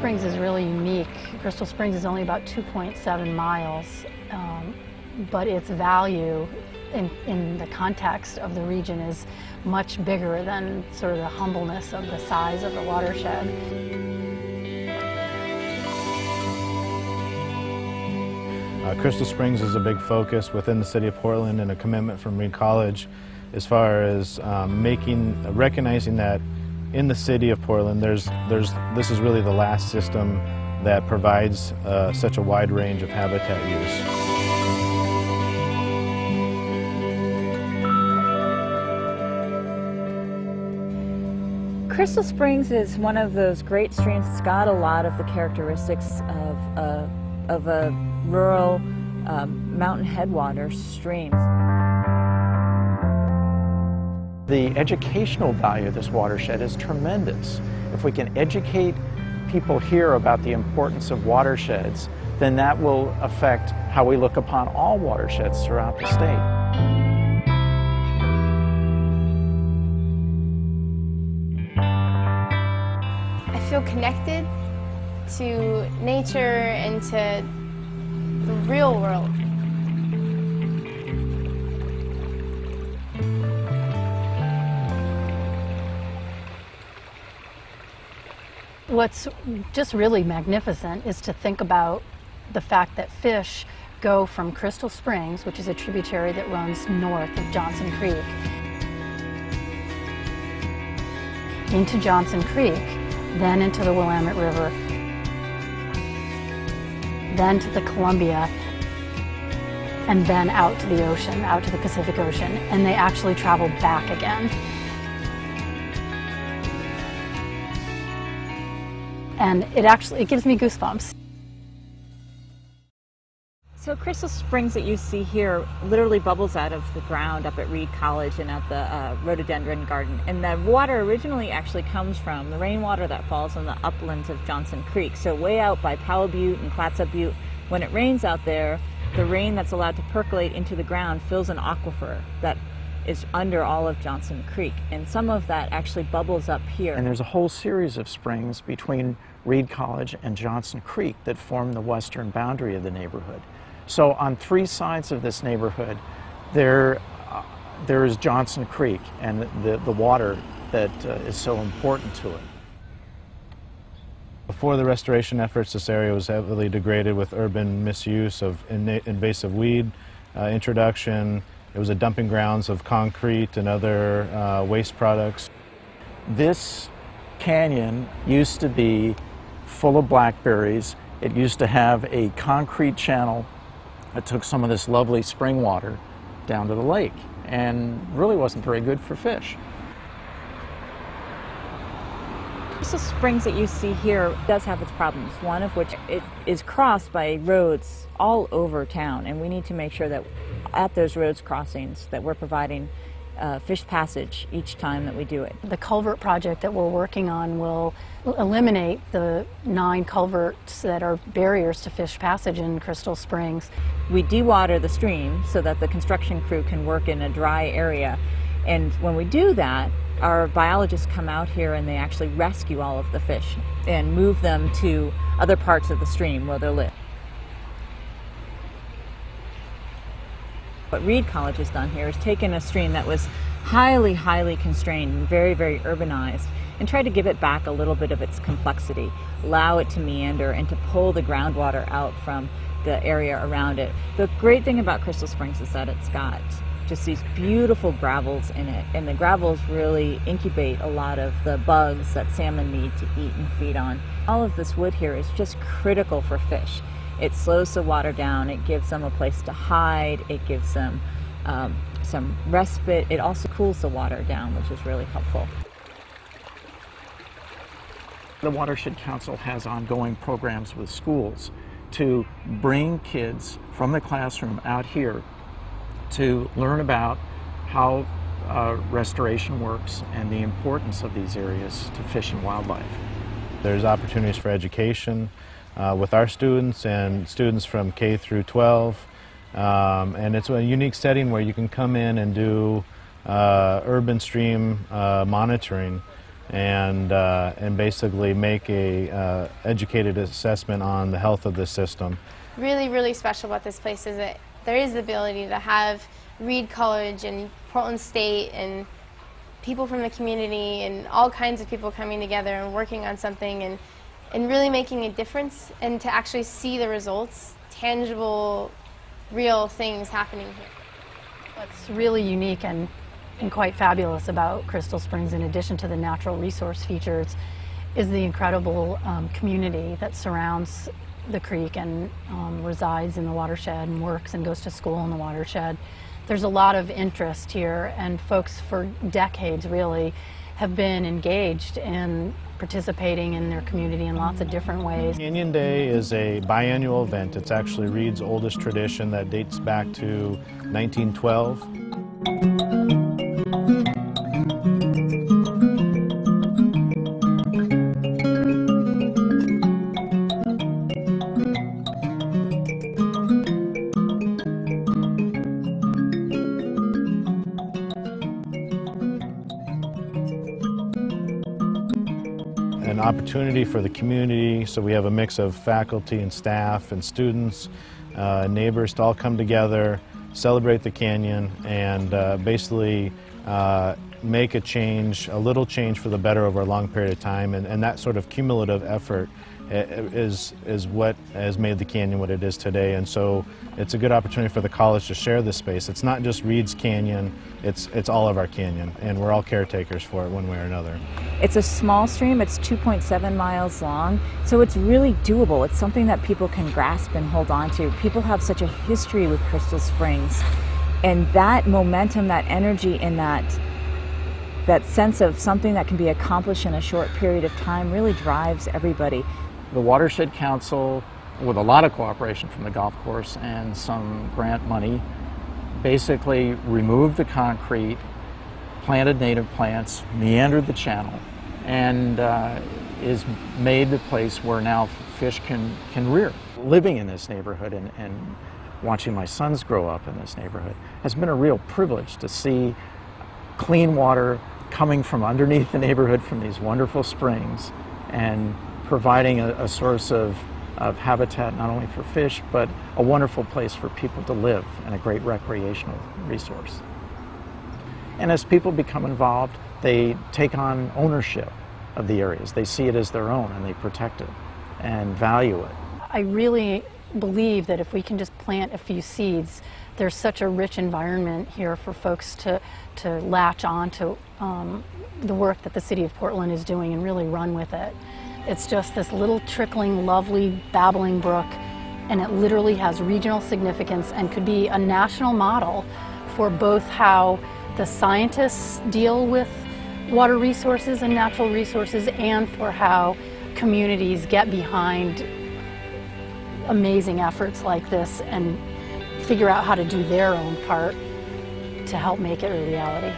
Springs is really unique. Crystal Springs is only about 2.7 miles, but its value in the context of the region is much bigger than sort of the humbleness of the size of the watershed. Crystal Springs is a big focus within the city of Portland and a commitment from Reed College as far as recognizing that in the city of Portland this is really the last system that provides such a wide range of habitat use. Crystal Springs is one of those great streams that's got a lot of the characteristics of a rural mountain headwater stream. The educational value of this watershed is tremendous. If we can educate people here about the importance of watersheds, then that will affect how we look upon all watersheds throughout the state. I feel connected to nature and to the real world. What's just really magnificent is to think about the fact that fish go from Crystal Springs, which is a tributary that runs north of Johnson Creek, into Johnson Creek, then into the Willamette River, then to the Columbia, and then out to the ocean, out to the Pacific Ocean, and they actually travel back again. And it gives me goosebumps. So Crystal Springs that you see here literally bubbles out of the ground up at Reed College and at the rhododendron garden. And the water originally actually comes from the rainwater that falls on the uplands of Johnson Creek. So way out by Powell Butte and Clatsop Butte, when it rains out there, the rain that's allowed to percolate into the ground fills an aquifer that is under all of Johnson Creek. And some of that actually bubbles up here. And there's a whole series of springs between Reed College and Johnson Creek that form the western boundary of the neighborhood. So on three sides of this neighborhood, there is Johnson Creek and the water that is so important to it. Before the restoration efforts, this area was heavily degraded with urban misuse of invasive weed introduction. It was a dumping grounds of concrete and other waste products. This canyon used to be full of blackberries. It used to have a concrete channel that took some of this lovely spring water down to the lake, and really wasn't very good for fish. Crystal Springs that you see here does have its problems, one of which it is crossed by roads all over town, and we need to make sure that at those roads crossings that we're providing fish passage each time that we do it. The culvert project that we're working on will eliminate the 9 culverts that are barriers to fish passage in Crystal Springs. We dewater the stream so that the construction crew can work in a dry area, and when we do that, our biologists come out here and they actually rescue all of the fish and move them to other parts of the stream where they live. What Reed College has done here is taken a stream that was highly, highly constrained and very, very urbanized and tried to give it back a little bit of its complexity, allow it to meander and to pull the groundwater out from the area around it. The great thing about Crystal Springs is that it's got just these beautiful gravels in it, and the gravels really incubate a lot of the bugs that salmon need to eat and feed on. All of this wood here is just critical for fish. It slows the water down, it gives them a place to hide, it gives them some respite. It also cools the water down, which is really helpful. The Watershed Council has ongoing programs with schools to bring kids from the classroom out here to learn about how restoration works and the importance of these areas to fish and wildlife. There's opportunities for education with our students and students from K through 12, and it's a unique setting where you can come in and do urban stream monitoring and basically make a educated assessment on the health of the system. Really, really special about this place is that there is the ability to have Reed College and Portland State and people from the community and all kinds of people coming together and working on something and really making a difference, and to actually see the results, tangible, real things happening here. What's really unique and quite fabulous about Crystal Springs, in addition to the natural resource features, is the incredible community that surrounds the creek and resides in the watershed and works and goes to school in the watershed. There's a lot of interest here, and folks for decades really have been engaged in participating in their community in lots of different ways. Canyon Day is a biannual event. It's actually Reed's oldest tradition that dates back to 1912. An opportunity for the community, so we have a mix of faculty and staff and students, neighbors to all come together, celebrate the canyon, and basically make a change, a little change for the better over a long period of time, and that sort of cumulative effort is what has made the canyon what it is today. And so it's a good opportunity for the college to share this space. It's not just Reed's Canyon, it's all of our canyon, and we're all caretakers for it one way or another. It's a small stream, it's 2.7 miles long, so it's really doable. It's something that people can grasp and hold on to. People have such a history with Crystal Springs, and that momentum, that energy, and that sense of something that can be accomplished in a short period of time really drives everybody. The Watershed Council, with a lot of cooperation from the golf course and some grant money, basically removed the concrete, planted native plants, meandered the channel, and is made the place where now fish can rear. Living in this neighborhood and watching my sons grow up in this neighborhood has been a real privilege to see clean water coming from underneath the neighborhood from these wonderful springs and providing a source of habitat not only for fish, but a wonderful place for people to live and a great recreational resource. And as people become involved, they take on ownership of the areas. They see it as their own and they protect it and value it. I really believe that if we can just plant a few seeds, there's such a rich environment here for folks to latch on to the work that the City of Portland is doing and really run with it. It's just this little trickling, lovely, babbling brook, and it literally has regional significance and could be a national model for both how the scientists deal with water resources and natural resources, and for how communities get behind amazing efforts like this and figure out how to do their own part to help make it a reality.